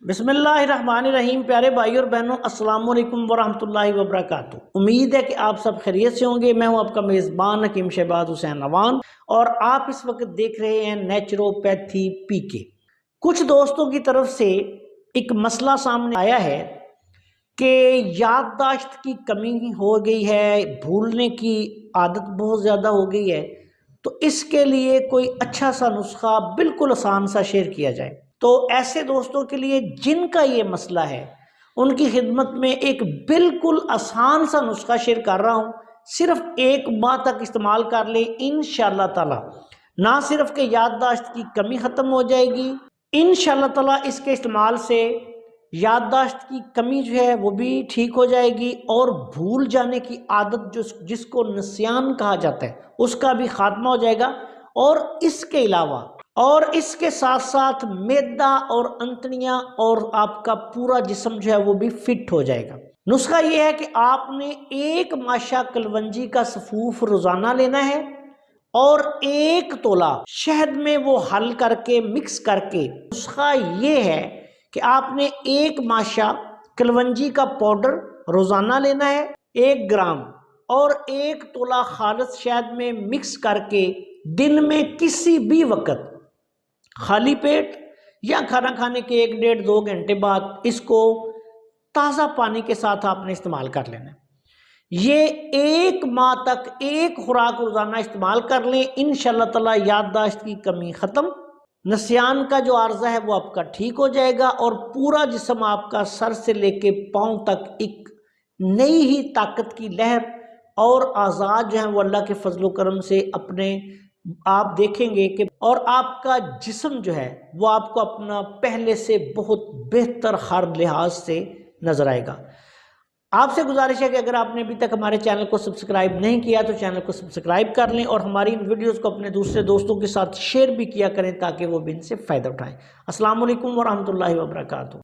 بسم اللہ الرحمن الرحیم۔ پیارے بھائی اور بہنوں، السلام علیکم ورحمۃ اللہ وبرکاتہ۔ امید ہے کہ آپ سب خیریت سے ہوں گے۔ میں ہوں آپ کا میزبان حکیم شہباز حسین نوان اور آپ اس وقت دیکھ رہے ہیں نیچروپیتھی پی کے۔ کچھ دوستوں کی طرف سے ایک مسئلہ سامنے آیا ہے کہ یادداشت کی کمی ہو گئی ہے، بھولنے کی عادت بہت زیادہ ہو گئی ہے، تو اس کے لیے کوئی اچھا سا نسخہ بالکل آسان سا شیئر کیا جائے۔ تو ایسے دوستوں کے لیے جن کا یہ مسئلہ ہے ان کی خدمت میں ایک بالکل آسان سا نسخہ شیئر کر رہا ہوں۔ صرف 1 ماہ تک استعمال کر لیں انشاءاللہ تعالی، نہ صرف کہ یادداشت کی کمی ختم ہو جائے گی، انشاءاللہ تعالی اس کے استعمال سے یادداشت کی کمی جو ہے وہ بھی ٹھیک ہو جائے گی، اور بھول جانے کی عادت جس کو نسیان کہا جاتا ہے اس کا بھی خاتمہ ہو جائے گا، اور اس کے علاوہ اور اس کے ساتھ ساتھ معدہ اور انتڑیاں اور آپ کا پورا جسم جو ہے وہ بھی فٹ ہو جائے گا۔ نسخہ یہ ہے کہ آپ نے 1 ماشا کلونجی کا سفوف روزانہ لینا ہے، اور 1 تولہ شہد میں وہ حل کر کے مکس کر کے، نسخہ یہ ہے کہ آپ نے 1 ماشا کلونجی کا پاؤڈر روزانہ لینا ہے 1 گرام، اور 1 تولہ خالص شہد میں مکس کر کے دن میں کسی بھی وقت خالی پیٹ یا کھانا کھانے کے 1-1.5-2 گھنٹے بعد اس کو تازہ پانی کے ساتھ آپ نے استعمال کر لینا ہے۔ یہ 1 ماہ تک 1 خوراک روزانہ استعمال کر لیں، انشاءاللہ تعالی یادداشت کی کمی ختم، نسیان کا جو عارضہ ہے وہ آپ کا ٹھیک ہو جائے گا، اور پورا جسم آپ کا سر سے لے کے پاؤں تک ایک نئی ہی طاقت کی لہر، اور اعضاء جو ہیں وہ اللہ کے فضل و کرم سے اپنے آپ دیکھیں گے کہ، اور آپ کا جسم جو ہے وہ آپ کو اپنا پہلے سے بہت بہتر ہر لحاظ سے نظر آئے گا۔ آپ سے گزارش ہے کہ اگر آپ نے ابھی تک ہمارے چینل کو سبسکرائب نہیں کیا تو چینل کو سبسکرائب کر لیں، اور ہماری ان ویڈیوز کو اپنے دوسرے دوستوں کے ساتھ شیئر بھی کیا کریں تاکہ وہ بھی ان سے فائدہ اٹھائیں۔ السلام علیکم ورحمۃ اللہ وبرکاتہ۔